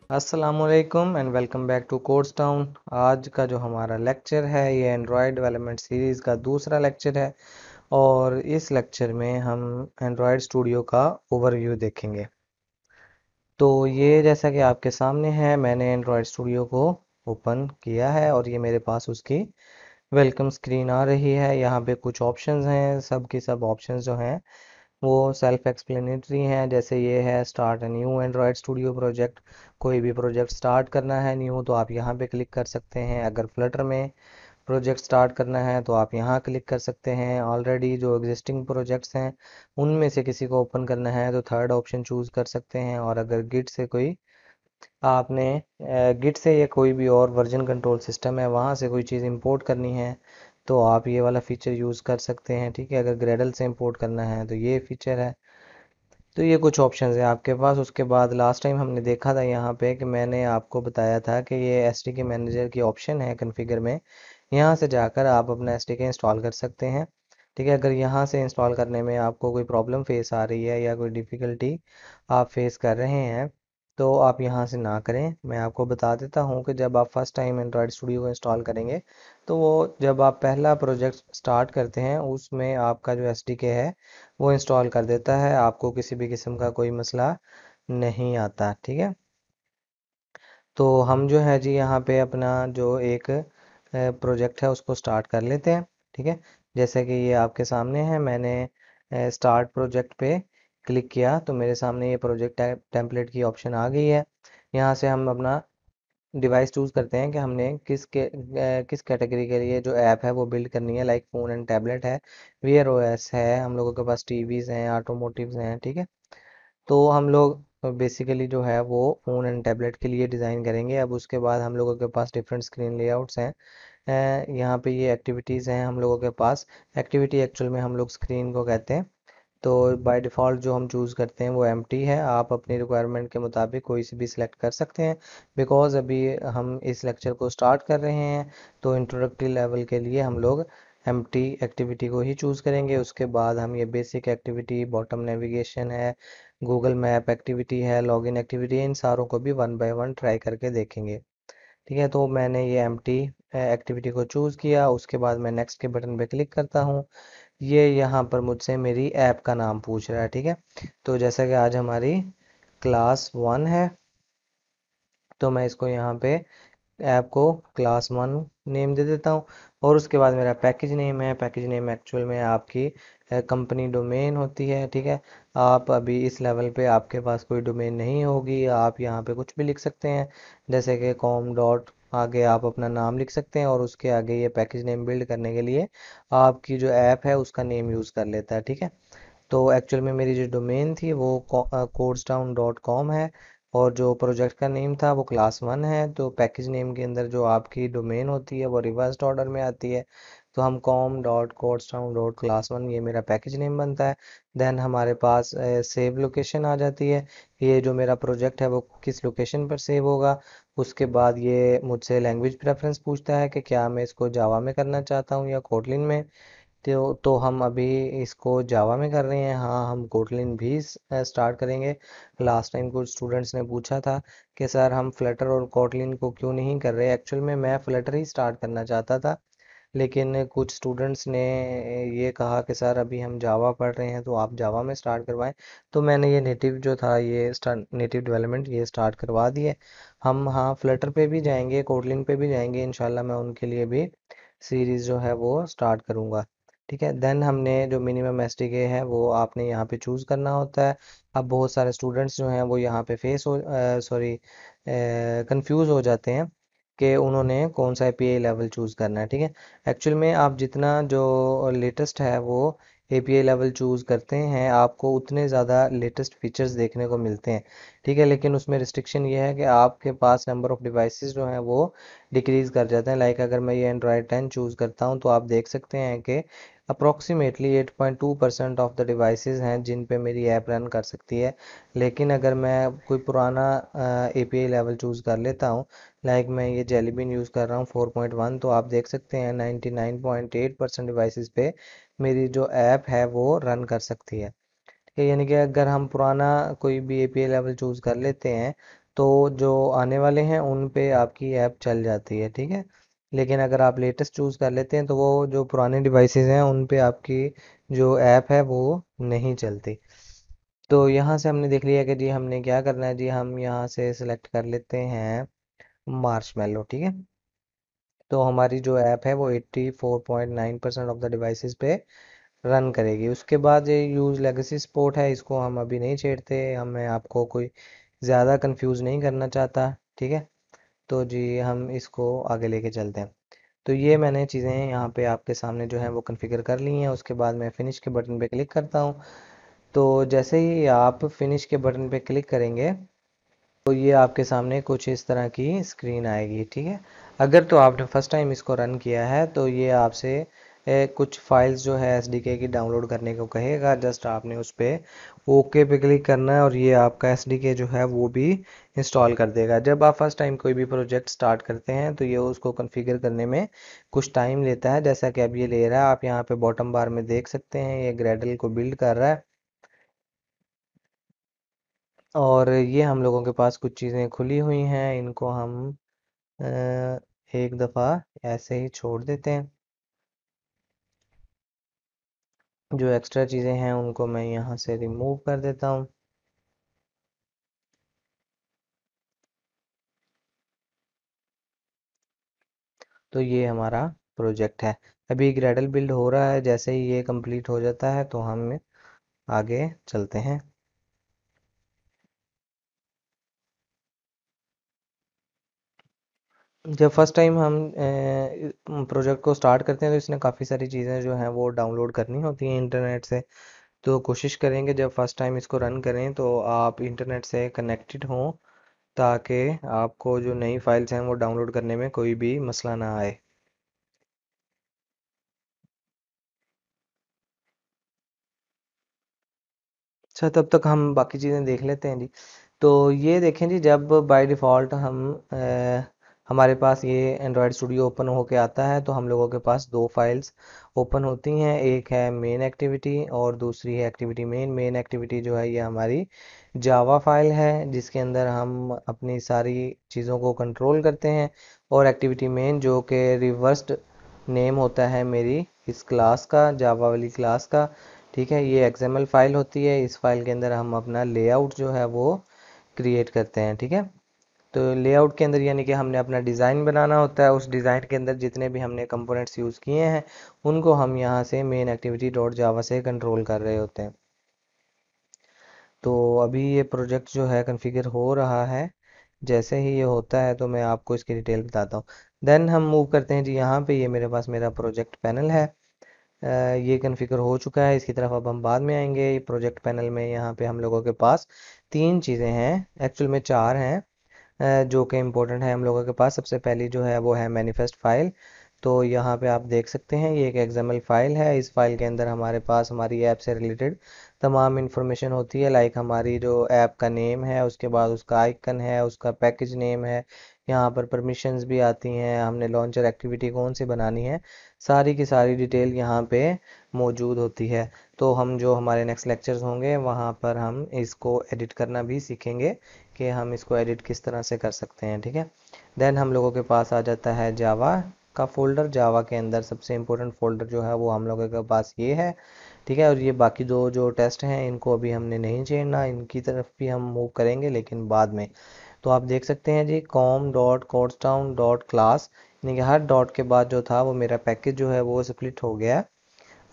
अस्सलामुअलैकुम and welcome back to Codes Town. आज का जो हमारा लेक्चर है ये एंड्रॉयड डेवलपमेंट सीरीज़ का दूसरा लेक्चर है और इस लेक्चर में हम एंड्रॉयड स्टूडियो का ओवरव्यू देखेंगे। तो ये जैसा कि आपके सामने है, मैंने एंड्रॉयड स्टूडियो को ओपन किया है और ये मेरे पास उसकी वेलकम स्क्रीन आ रही है। यहाँ पे कुछ ऑप्शंस हैं, सब की सब ऑप्शंस जो हैं वो सेल्फ एक्सप्लेनेटरी हैं। जैसे ये है start a new Android studio project. कोई भी प्रोजेक्ट स्टार्ट करना है न्यू तो आप यहाँ पे क्लिक कर सकते हैं। अगर फ्लटर में प्रोजेक्ट स्टार्ट करना है तो आप यहाँ क्लिक कर सकते हैं। ऑलरेडी जो एग्जिस्टिंग प्रोजेक्ट्स हैं उनमें से किसी को ओपन करना है तो थर्ड ऑप्शन चूज़ कर सकते हैं। और अगर गिट से कोई आपने गिट से या कोई भी और वर्जन कंट्रोल सिस्टम है वहाँ से कोई चीज़ इंपोर्ट करनी है तो आप ये वाला फीचर यूज़ कर सकते हैं। ठीक है, अगर ग्रेडल से इंपोर्ट करना है तो ये फीचर है। तो ये कुछ ऑप्शंस हैं आपके पास। उसके बाद लास्ट टाइम हमने देखा था यहाँ पे कि मैंने आपको बताया था कि ये एसडीके मैनेजर की ऑप्शन है कॉन्फ़िगर में, यहाँ से जाकर आप अपना एसडीके इंस्टॉल कर सकते हैं। ठीक है, अगर यहाँ से इंस्टॉल करने में आपको कोई प्रॉब्लम फेस आ रही है या कोई डिफ़िकल्टी आप फेस कर रहे हैं तो आप यहाँ से ना करें। मैं आपको बता देता हूँ कि जब आप फर्स्ट टाइम एंड्रॉयड स्टूडियो को इंस्टॉल करेंगे तो वो जब आप पहला प्रोजेक्ट स्टार्ट करते हैं उसमें आपका जो एसडीके है वो इंस्टॉल कर देता है, आपको किसी भी किस्म का कोई मसला नहीं आता। ठीक है, तो हम जो है जी यहाँ पे अपना जो एक प्रोजेक्ट है उसको स्टार्ट कर लेते हैं। ठीक है, जैसे कि ये आपके सामने है, मैंने स्टार्ट प्रोजेक्ट पे क्लिक किया तो मेरे सामने ये प्रोजेक्ट टेम्पलेट की ऑप्शन आ गई है। यहाँ से हम अपना डिवाइस चूज़ करते हैं कि हमने किस कैटेगरी के लिए जो ऐप है वो बिल्ड करनी है। लाइक फ़ोन एंड टैबलेट है, वेयर ओएस है, हम लोगों के पास टीवीज़ हैं, ऑटोमोटिव्स हैं। ठीक है, तो हम लोग बेसिकली जो है वो फ़ोन एंड टैबलेट के लिए डिज़ाइन करेंगे। अब उसके बाद हम लोगों के पास डिफरेंट स्क्रीन लेआउट्स हैं। यहाँ पे ये एक्टिविटीज़ हैं हम लोगों के पास। एक्टिविटी एक्चुअल में हम लोग स्क्रीन को कहते हैं। तो बाय डिफ़ॉल्ट जो हम चूज़ करते हैं वो एम्प्टी है। आप अपनी रिक्वायरमेंट के मुताबिक कोई सी भी सिलेक्ट कर सकते हैं। बिकॉज़ अभी हम इस लेक्चर को स्टार्ट कर रहे हैं तो इंट्रोडक्टरी लेवल के लिए हम लोग एम्प्टी एक्टिविटी को ही चूज़ करेंगे। उसके बाद हम ये बेसिक एक्टिविटी, बॉटम नेविगेशन है, गूगल मैप एक्टिविटी है, लॉगिन एक्टिविटी है, इन सारों को भी वन बाय वन ट्राई करके देखेंगे। ठीक है, तो मैंने ये एम्प्टी एक्टिविटी को चूज़ किया। उसके बाद मैं नेक्स्ट के बटन पे क्लिक करता हूँ। ये यहाँ पर मुझसे मेरी ऐप का नाम पूछ रहा है। ठीक है, तो जैसा कि आज हमारी क्लास 1 है तो मैं इसको यहाँ पे ऐप को क्लास 1 नेम दे देता हूँ। और उसके बाद मेरा पैकेज नेम है। पैकेज नेम एक्चुअल में आपकी कंपनी डोमेन होती है। ठीक है, आप अभी इस लेवल पे आपके पास कोई डोमेन नहीं होगी, आप यहाँ पे कुछ भी लिख सकते हैं। जैसे कि कॉम डॉट आगे आप अपना नाम लिख सकते हैं और उसके आगे ये पैकेज नेम बिल्ड करने के लिए आपकी जो ऐप है उसका नेम यूज़ कर लेता है। ठीक है, तो एक्चुअल में मेरी जो डोमेन थी वो codestown.com है और जो प्रोजेक्ट का नेम था वो क्लास 1 है। तो पैकेज नेम के अंदर जो आपकी डोमेन होती है वो रिवर्स्ड ऑर्डर में आती है। तो हम com.codestown.class1 ये मेरा पैकेज नेम बनता है। देन हमारे पास सेव लोकेशन आ जाती है, ये जो मेरा प्रोजेक्ट है वो किस लोकेशन पर सेव होगा। उसके बाद ये मुझसे लैंग्वेज प्रेफरेंस पूछता है कि क्या मैं इसको जावा में करना चाहता हूँ या कोटलिन में। तो हम अभी इसको जावा में कर रहे हैं। हाँ, हम कोटलिन भी स्टार्ट करेंगे। लास्ट टाइम कुछ स्टूडेंट्स ने पूछा था कि सर हम फ्लटर और कोटलिन को क्यों नहीं कर रहे। एक्चुअल में मैं फ्लटर ही स्टार्ट करना चाहता था, लेकिन कुछ स्टूडेंट्स ने ये कहा कि सर अभी हम जावा पढ़ रहे हैं तो आप जावा में स्टार्ट करवाएं। तो मैंने ये नेटिव जो था ये नेटिव डेवलपमेंट ये स्टार्ट करवा दिए। हम हाँ फ्लटर पे भी जाएंगे, कोटलिन पे भी जाएंगे, इंशाल्लाह मैं उनके लिए भी सीरीज़ जो है वो स्टार्ट करूँगा। ठीक है, देन हमने जो मिनिमम एसडीके है वो आपने यहाँ पे चूज़ करना होता है। अब बहुत सारे स्टूडेंट्स जो हैं वो यहाँ पे कंफ्यूज हो जाते हैं कि उन्होंने कौन सा एपीआई लेवल चूज़ करना है। ठीक है, एक्चुअल में आप जितना जो लेटेस्ट है वो एपीआई लेवल चूज़ करते हैं आपको उतने ज़्यादा लेटेस्ट फीचर्स देखने को मिलते हैं। ठीक है, लेकिन उसमें रिस्ट्रिक्शन ये है कि आपके पास नंबर ऑफ़ डिवाइसेस जो हैं वो डिक्रीज़ कर जाते हैं। लाइक अगर मैं ये एंड्रॉयड 10 चूज़ करता हूँ तो आप देख सकते हैं कि अप्रॉक्सीमेटली 8.2% ऑफ द डिवाइसेस हैं जिन पे मेरी ऐप रन कर सकती है। लेकिन अगर मैं कोई पुराना एपीआई लेवल चूज़ कर लेता हूँ, लाइक मैं ये जेली बीन यूज़ कर रहा हूँ 4.1, तो आप देख सकते हैं 99.8% डिवाइसेस पे मेरी जो ऐप है वो रन कर सकती है। ठीक है, यानी कि अगर हम पुराना कोई भी एपीआई लेवल चूज़ कर लेते हैं तो जो आने वाले हैं उन पे आपकी ऐप चल जाती है, ठीक है। लेकिन अगर आप लेटेस्ट चूज़ कर लेते हैं तो वो जो पुराने डिवाइसेस हैं उन पे आपकी जो ऐप है वो नहीं चलती। तो यहाँ से हमने देख लिया कि जी हमने क्या करना है। जी हम यहाँ से सिलेक्ट कर लेते हैं मार्शमेलो, ठीक है। तो हमारी जो ऐप है वो 84.9% ऑफ द डिवाइसेस पे रन करेगी। उसके बाद ये यूज़ लेगेसी सपोर्ट है, इसको हम अभी नहीं छेड़ते, हमें आपको कोई ज़्यादा कंफ्यूज नहीं करना चाहता, ठीक है। तो जी हम इसको आगे लेके चलते हैं। तो ये मैंने चीज़ें यहाँ पे आपके सामने जो है वो कॉन्फ़िगर कर ली हैं। उसके बाद मैं फिनिश के बटन पे क्लिक करता हूँ। तो जैसे ही आप फिनिश के बटन पे क्लिक करेंगे तो ये आपके सामने कुछ इस तरह की स्क्रीन आएगी, ठीक है। अगर तो आपने फर्स्ट टाइम इसको रन किया है तो ये आपसे कुछ फाइल्स जो है एसडीके की डाउनलोड करने को कहेगा। जस्ट आपने उस पे ओके पे क्लिक करना है और ये आपका एसडीके जो है वो भी इंस्टॉल कर देगा। जब आप फर्स्ट टाइम कोई भी प्रोजेक्ट स्टार्ट करते हैं तो ये उसको कॉन्फ़िगर करने में कुछ टाइम लेता है, जैसा कि अब ये ले रहा है। आप यहाँ पे बॉटम बार में देख सकते हैं ये ग्रेडल को बिल्ड कर रहा है। और ये हम लोगों के पास कुछ चीज़ें खुली हुई हैं, इनको हम अ, एक दफ़ा ऐसे ही छोड़ देते हैं। जो एक्स्ट्रा चीज़ें हैं उनको मैं यहाँ से रिमूव कर देता हूँ। तो ये हमारा प्रोजेक्ट है। अभी ग्रेडल बिल्ड हो रहा है, जैसे ही ये कंप्लीट हो जाता है तो हम आगे चलते हैं। जब फर्स्ट टाइम हम प्रोजेक्ट को स्टार्ट करते हैं तो इसने काफ़ी सारी चीज़ें जो हैं वो डाउनलोड करनी होती हैं इंटरनेट से। तो कोशिश करेंगे जब फर्स्ट टाइम इसको रन करें तो आप इंटरनेट से कनेक्टेड हों, ताकि आपको जो नई फाइल्स हैं वो डाउनलोड करने में कोई भी मसला ना आए। अच्छा, तब तक हम बाकी चीज़ें देख लेते हैं जी। तो ये देखें जी, जब बाय डिफ़ॉल्ट हमारे पास ये एंड्रॉयड स्टूडियो ओपन होके आता है तो हम लोगों के पास दो फाइल्स ओपन होती हैं। एक है मेन एक्टिविटी और दूसरी है एक्टिविटी मेन। मेन एक्टिविटी जो है ये हमारी जावा फाइल है जिसके अंदर हम अपनी सारी चीज़ों को कंट्रोल करते हैं। और एक्टिविटी मेन जो कि रिवर्स्ड नेम होता है मेरी इस क्लास का, जावा वाली क्लास का, ठीक है। ये एक्सएमएल फाइल होती है। इस फाइल के अंदर हम अपना लेआउट जो है वो क्रिएट करते हैं, ठीक है। तो लेआउट के अंदर यानी कि हमने अपना डिज़ाइन बनाना होता है। उस डिज़ाइन के अंदर जितने भी हमने कंपोनेंट्स यूज़ किए हैं उनको हम यहाँ से मेन एक्टिविटी डॉट जावा से कंट्रोल कर रहे होते हैं। तो अभी ये प्रोजेक्ट जो है कॉन्फ़िगर हो रहा है। जैसे ही ये होता है तो मैं आपको इसकी डिटेल बताता हूँ। देन हम मूव करते हैं जी, यहाँ पे ये मेरे पास मेरा प्रोजेक्ट पैनल है। ये कॉन्फ़िगर हो चुका है, इसकी तरफ अब हम बाद में आएंगे। ये प्रोजेक्ट पैनल में यहाँ पे हम लोगों के पास तीन चीज़ें हैं, एक्चुअल में चार हैं, जो कि इम्पोर्टेंट है हम लोगों के पास। सबसे पहली जो है वो है मैनिफेस्ट फाइल। तो यहाँ पे आप देख सकते हैं ये एक एक्सएमएल फाइल है। इस फाइल के अंदर हमारे पास हमारी ऐप से रिलेटेड तमाम इंफॉर्मेशन होती है, लाइक हमारी जो ऐप का नेम है, उसके बाद उसका आइकन है, उसका पैकेज नेम है, यहाँ पर परमिशंस भी आती हैं, हमने लॉन्चर एक्टिविटी कौन सी बनानी है, सारी की सारी डिटेल यहाँ पे मौजूद होती है। तो हम जो हमारे नेक्स्ट लेक्चर्स होंगे वहाँ पर हम इसको एडिट करना भी सीखेंगे कि हम इसको एडिट किस तरह से कर सकते हैं, ठीक है। देन हम लोगों के पास आ जाता है जावा का फोल्डर। जावा के अंदर सबसे इम्पोर्टेंट फोल्डर जो है वो हम लोगों के पास ये है, ठीक है। और ये बाकी दो जो टेस्ट हैं इनको अभी हमने नहीं छेड़ना, इनकी तरफ भी हम मूव करेंगे लेकिन बाद में। तो आप देख सकते हैं जी, कॉम डॉट कोड्सटाउन डॉट क्लास, यानी कि हर डॉट के बाद जो था वो मेरा पैकेज जो है वो स्प्लिट हो गया।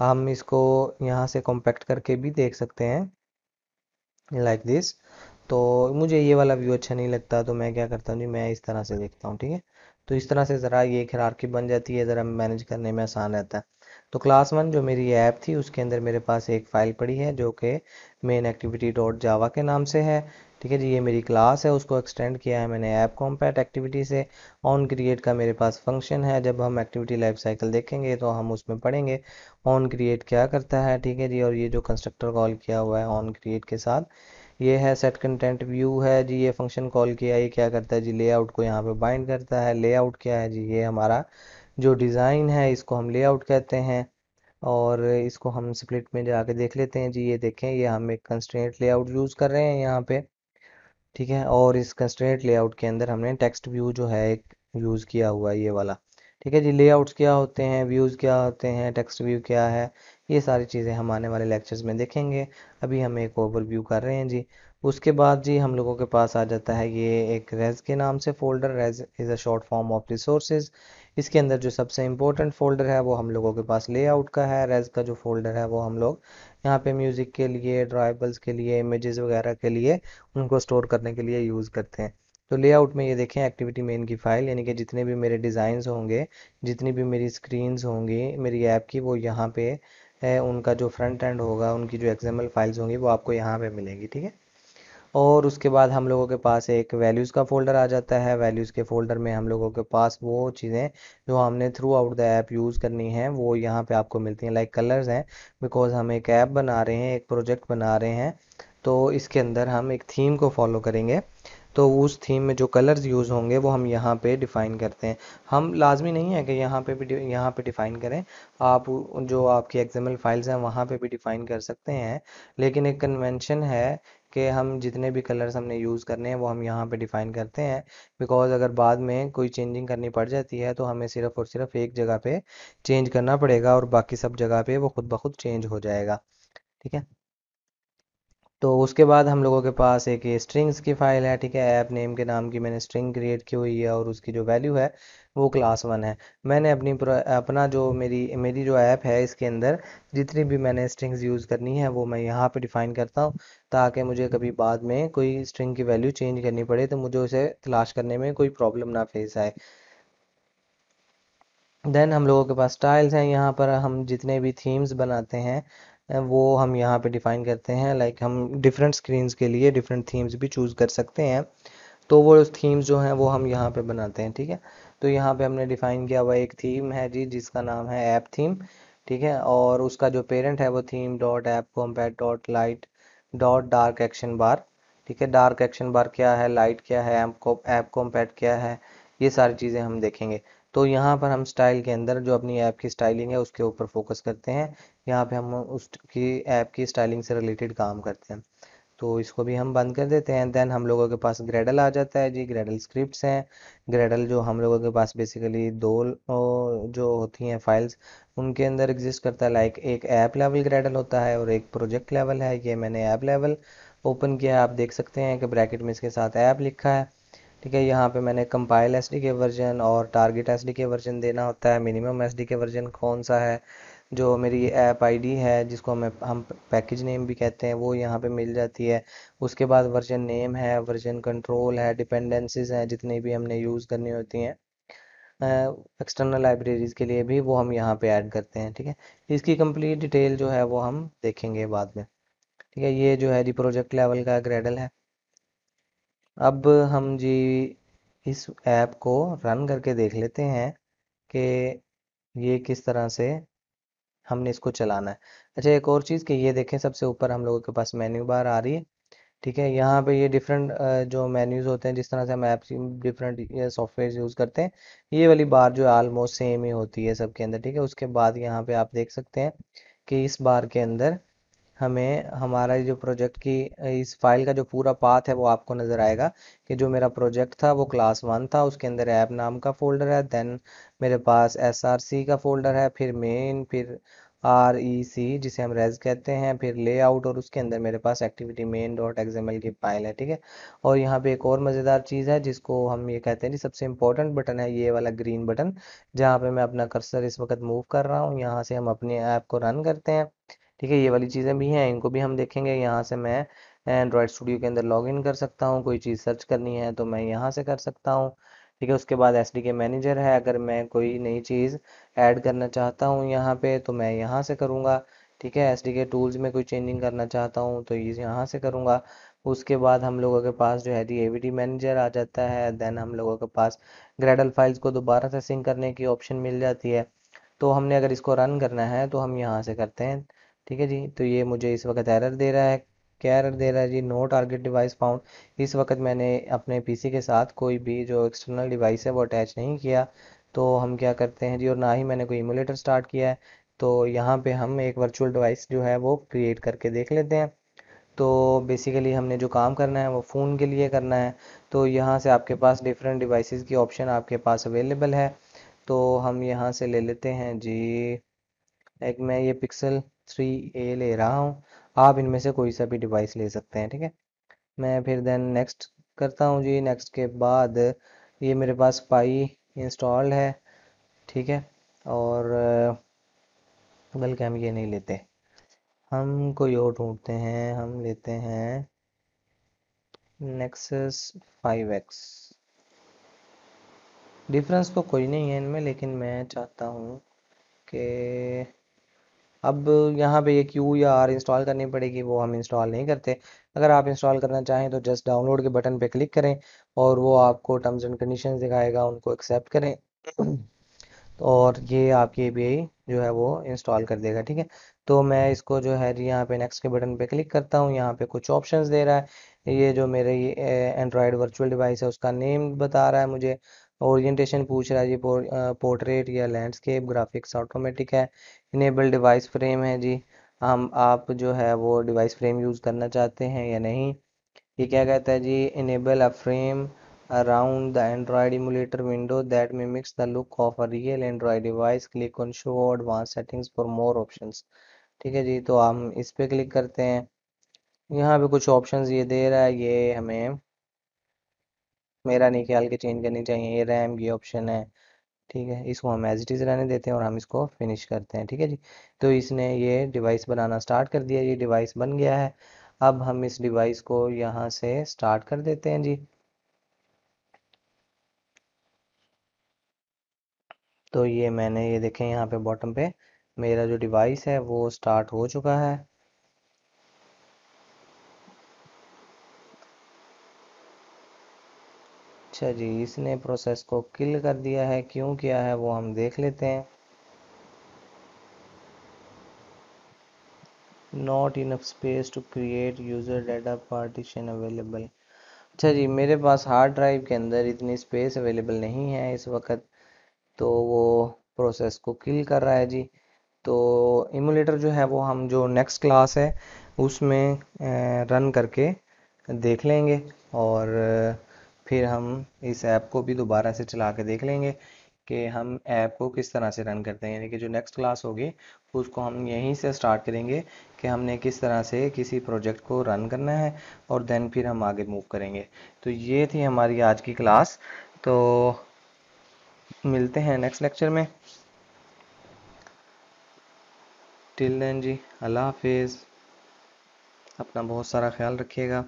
हम इसको यहाँ से कॉम्पैक्ट करके भी देख सकते हैं, लाइक दिस। तो मुझे ये वाला व्यू अच्छा नहीं लगता तो मैं क्या करता हूँ जी, मैं इस तरह से देखता हूँ, ठीक है। तो इस तरह से ज़रा ये एक हायरार्की बन जाती है, ज़रा मैनेज करने में आसान रहता है। तो क्लास वन जो मेरी ऐप थी उसके अंदर मेरे पास एक फ़ाइल पड़ी है जो कि मेन एक्टिविटी डॉट जावा के नाम से है, ठीक है जी। ये मेरी क्लास है, उसको एक्सटेंड किया है मैंने ऐप कॉम्पैट एक्टिविटी से। ऑन क्रिएट का मेरे पास फंक्शन है, जब हम एक्टिविटी लाइफ साइकिल देखेंगे तो हम उसमें पढ़ेंगे ऑन क्रिएट क्या करता है, ठीक है जी। और ये जो कंस्ट्रक्टर कॉल किया हुआ है ऑन क्रिएट के साथ, ये है सेट कंटेंट व्यू है जी। ये फंक्शन कॉल किया, ये क्या करता है जी, लेआउट को यहाँ पे बाइंड करता है। लेआउट क्या है जी, ये हमारा जो डिज़ाइन है इसको हम लेआउट कहते हैं। और इसको हम स्प्लिट में जाके देख लेते हैं जी। ये देखें, ये हम एक कंस्ट्रेंट लेआउट यूज़ कर रहे हैं यहाँ पे। ठीक है। और इस कंस्ट्रेंट लेआउट के अंदर हमने टेक्स्ट व्यू जो है एक यूज़ किया हुआ है, ये वाला। ठीक है जी। लेआउट्स क्या होते हैं, व्यूज़ क्या होते हैं, टेक्स्ट व्यू क्या है, ये सारी चीज़ें हम आने वाले लेक्चर्स में देखेंगे। अभी हम एक ओवरव्यू कर रहे हैं जी। उसके बाद जी हम लोगों के पास आ जाता है ये एक रेज के नाम से folder. Res is a short form of resources. इसके अंदर जो सबसे इम्पोर्टेंट फोल्डर है वो हम लोगों के पास लेआउट का है। रेज का जो फोल्डर है वो हम लोग यहाँ पे म्यूज़िक के लिए, ड्राइबल्स के लिए, इमेजेस वगैरह के लिए उनको स्टोर करने के लिए यूज़ करते हैं। तो लेआउट में ये देखें एक्टिविटी मेन की फ़ाइल, यानी कि जितने भी मेरे डिज़ाइंस होंगे, जितनी भी मेरी स्क्रीन्स होंगी मेरी ऐप की, वो यहाँ पे है। उनका जो फ्रंट एंड होगा, उनकी जो एक्सएमएल फाइल्स होंगी वो आपको यहाँ पे मिलेंगी। ठीक है। और उसके बाद हम लोगों के पास एक वैल्यूज़ का फ़ोल्डर आ जाता है। वैल्यूज़ के फ़ोल्डर में हम लोगों के पास वो चीज़ें जो हमने through out the app use करनी है वो यहाँ पे आपको मिलती हैं। लाइक कलर्स हैं, बिकॉज हम एक ऐप बना रहे हैं, एक प्रोजेक्ट बना रहे हैं, तो इसके अंदर हम एक थीम को फॉलो करेंगे। तो उस थीम में जो कलर्स यूज़ होंगे वो हम यहाँ पे डिफ़ाइन करते हैं। हम लाजमी नहीं है कि यहाँ पे भी यहाँ पे डिफ़ाइन करें। आप जो आपकी एक्सएमएल फाइल्स हैं वहाँ पे भी डिफ़ाइन कर सकते हैं, लेकिन एक कन्वेंशन है कि हम जितने भी कलर्स हमने यूज़ करने हैं वो हम यहाँ पे डिफ़ाइन करते हैं। बिकॉज अगर बाद में कोई चेंजिंग करनी पड़ जाती है तो हमें सिर्फ़ और सिर्फ एक जगह पे चेंज करना पड़ेगा और बाकी सब जगह पे वो खुद ब खुद चेंज हो जाएगा। ठीक है। तो उसके बाद हम लोगों के पास एक स्ट्रिंग्स की फ़ाइल है। ठीक है। ऐप नेम के नाम की मैंने स्ट्रिंग क्रिएट की हुई है और उसकी जो वैल्यू है वो क्लास 1 है। मैंने अपना जो मेरी मेरी जो ऐप है इसके अंदर जितनी भी मैंने स्ट्रिंग्स यूज़ करनी है वो मैं यहाँ पे डिफ़ाइन करता हूँ, ताकि मुझे कभी बाद में कोई स्ट्रिंग की वैल्यू चेंज करनी पड़े तो मुझे उसे तलाश करने में कोई प्रॉब्लम ना फेस आए। देन हम लोगों के पास स्टाइल्स हैं। यहाँ पर हम जितने भी थीम्स बनाते हैं वो हम यहाँ पे डिफ़ाइन करते हैं। लाइक हम डिफरेंट स्क्रीन्स के लिए डिफरेंट थीम्स भी चूज़ कर सकते हैं। तो वो थीम्स जो हैं वो हम यहाँ पे बनाते हैं। ठीक है। तो यहाँ पे हमने डिफ़ाइन किया हुआ एक थीम है जी, जिसका नाम है ऐप थीम। ठीक है। और उसका जो पेरेंट है वो theme dot app compat dot light dot dark action bar. ठीक है। डार्क एक्शन बार क्या है, लाइट क्या है, ऐप कॉम्पैट क्या है, ये सारी चीज़ें हम देखेंगे। तो यहाँ पर हम स्टाइल के अंदर जो अपनी ऐप की स्टाइलिंग है उसके ऊपर फोकस करते हैं। यहाँ पे हम उसकी ऐप की स्टाइलिंग से रिलेटेड काम करते हैं। तो इसको भी हम बंद कर देते हैं। देन हम लोगों के पास ग्रेडल आ जाता है जी। ग्रेडल स्क्रिप्ट्स हैं। ग्रेडल जो हम लोगों के पास बेसिकली दो जो होती हैं फाइल्स उनके अंदर एग्जिस्ट करता है। लाइक एक ऐप लेवल ग्रेडल होता है और एक प्रोजेक्ट लेवल है। ये मैंने ऐप लेवल ओपन किया है, आप देख सकते हैं कि ब्रैकेट में इसके साथ ऐप लिखा है। ठीक है। यहाँ पे मैंने कंपाइल एसडीके वर्जन और टारगेट एसडीके वर्जन देना होता है। मिनिमम एसडीके वर्जन कौन सा है, जो मेरी ऐप आईडी है जिसको हम पैकेज नेम भी कहते हैं, वो यहाँ पे मिल जाती है। उसके बाद वर्जन नेम है, वर्जन कंट्रोल है, डिपेंडेंसीज हैं जितनी भी हमने यूज़ करनी होती हैं एक्सटर्नल लाइब्रेरीज के लिए भी, वो हम यहाँ पे ऐड करते हैं। ठीक है। इसकी कंप्लीट डिटेल जो है वो हम देखेंगे बाद में। ठीक है। ये जो है जी प्रोजेक्ट लेवल का ग्रेडल है। अब हम जी इस ऐप को रन करके देख लेते हैं कि ये किस तरह से हमने इसको चलाना है। अच्छा, एक और चीज़ कि ये देखें सबसे ऊपर हम लोगों के पास मेन्यू बार आ रही है। ठीक है। यहाँ पे ये डिफरेंट जो मेन्यूज़ होते हैं, जिस तरह से हम ऐप्स डिफरेंट सॉफ्टवेयर यूज़ करते हैं, ये वाली बार जो ऑलमोस्ट सेम ही होती है सबके अंदर। ठीक है। उसके बाद यहाँ पे आप देख सकते हैं कि इस बार के अंदर हमें हमारा जो प्रोजेक्ट की इस फाइल का जो पूरा पाथ है वो आपको नज़र आएगा कि जो मेरा प्रोजेक्ट था वो क्लास 1 था, उसके अंदर ऐप नाम का फोल्डर है। देन मेरे पास एसआरसी का फोल्डर है, फिर मेन, फिर आर ई सी जिसे हम रेज कहते हैं, फिर लेआउट, और उसके अंदर मेरे पास एक्टिविटी मेन डॉट एक्सएमएल की फाइल है। ठीक है। और यहाँ पे एक और मज़ेदार चीज़ है जिसको हम ये कहते हैं जी सबसे इम्पोर्टेंट बटन है, ये वाला ग्रीन बटन, जहाँ पे मैं अपना कर्सर इस वक्त मूव कर रहा हूँ। यहाँ से हम अपने ऐप को रन करते हैं। ठीक है। ये वाली चीज़ें भी हैं, इनको भी हम देखेंगे। यहाँ से मैं एंड्रॉयड स्टूडियो के अंदर लॉगिन कर सकता हूँ, कोई चीज़ सर्च करनी है तो मैं यहाँ से कर सकता हूँ। ठीक है। उसके बाद एसडीके मैनेजर है, अगर मैं कोई नई चीज़ ऐड करना चाहता हूँ यहाँ पे तो मैं यहाँ से करूँगा। ठीक है। एसडीके टूल्स में कोई चेंजिंग करना चाहता हूँ तो ये यहाँ से करूँगा। उसके बाद हम लोगों के पास जो है जी एवीडी मैनेजर आ जाता है। देन हम लोगों के पास ग्रेडल फाइल्स को दोबारा से सिंक करने की ऑप्शन मिल जाती है। तो हमने अगर इसको रन करना है तो हम यहाँ से करते हैं। ठीक है जी। तो ये मुझे इस वक्त एरर दे रहा है। क्या एरर दे रहा है जी? No target device found. इस वक्त मैंने अपने पीसी के साथ कोई भी जो एक्सटर्नल डिवाइस है वो अटैच नहीं किया। तो हम क्या करते हैं जी, और ना ही मैंने कोई इमुलेटर स्टार्ट किया है। तो यहाँ पे हम एक वर्चुअल डिवाइस जो है वो क्रिएट करके देख लेते हैं। तो बेसिकली हमने जो काम करना है वो फ़ोन के लिए करना है। तो यहाँ से आपके पास डिफरेंट डिवाइसेस की ऑप्शन आपके पास अवेलेबल है। तो हम यहाँ से ले लेते हैं जी, एक मैं ये पिक्सल 3a ले रहा हूँ। आप इनमें से कोई सा भी डिवाइस ले सकते हैं, ठीक है। मैं फिर देन नेक्स्ट करता हूँ जी। नेक्स्ट के बाद ये मेरे पास पाई इंस्टॉल्ड है, ठीक है। और बल्कि हम ये नहीं लेते, हम कोई और ढूंढते हैं। हम लेते हैं नेक्सस 5X। डिफरेंस तो कोई नहीं है इनमें, लेकिन मैं चाहता हूँ कि अब यहाँ पे ये क्यू या आर इंस्टॉल करनी पड़ेगी, वो हम इंस्टॉल नहीं करते। अगर आप इंस्टॉल करना चाहें तो जस्ट डाउनलोड के बटन पे क्लिक करें और वो आपको टर्म्स एंड कंडीशंस दिखाएगा, उनको एक्सेप्ट करें। और ये आपकी API जो है वो इंस्टॉल कर देगा, ठीक है। तो मैं इसको जो है जी यहाँ पे नेक्स्ट के बटन पे क्लिक करता हूँ। यहाँ पे कुछ ऑप्शंस दे रहा है। ये जो मेरे ये एंड्रॉयड वर्चुअल डिवाइस है उसका नेम बता रहा है मुझे। ओरिएंटेशन पूछ रहा है जी, पोर्ट्रेट या लैंडस्केप, ग्राफिक्स ऑटोमेटिक है, इनेबल डिवाइस फ्रेम है जी। हम आप जो है वो डिवाइस फ्रेम यूज़ करना चाहते हैं या नहीं। ये क्या कहता है जी, enable a frame around the Android emulator window that mimics the look of a real Android device. Click on show advanced settings for more options। ठीक है जी, तो हम इस पे क्लिक करते हैं। यहाँ पे कुछ ऑप्शंस ये दे रहा है, ये हमें मेरा नहीं ख्याल के चेंज करनी चाहिए। ये रैम की ऑप्शन है, ठीक है। इसको हम एज इट इज़ रहने देते हैं और हम इसको फिनिश करते हैं, ठीक है जी। तो इसने ये डिवाइस बनाना स्टार्ट कर दिया, ये डिवाइस बन गया है। अब हम इस डिवाइस को यहाँ से स्टार्ट कर देते हैं जी। तो ये मैंने ये देखें यहाँ पे बॉटम पे मेरा जो डिवाइस है वो स्टार्ट हो चुका है। अच्छा जी, इसने प्रोसेस को किल कर दिया है, क्यों किया है वो हम देख लेते हैं। Not enough space to create user data partition available. अच्छा जी, मेरे पास हार्ड ड्राइव के अंदर इतनी स्पेस अवेलेबल नहीं है इस वक्त, तो वो प्रोसेस को किल कर रहा है जी। तो इमुलेटर जो है वो हम जो नेक्स्ट क्लास है उसमें रन करके देख लेंगे। और फिर हम इस ऐप को भी दोबारा से चला के देख लेंगे कि हम ऐप को किस तरह से रन करते हैं। यानी कि जो नेक्स्ट क्लास होगी उसको हम यहीं से स्टार्ट करेंगे कि हमने किस तरह से किसी प्रोजेक्ट को रन करना है, और देन फिर हम आगे मूव करेंगे। तो ये थी हमारी आज की क्लास। तो मिलते हैं नेक्स्ट लेक्चर में। टिल देन जी, अल्लाह हाफिज़। अपना बहुत सारा ख्याल रखिएगा।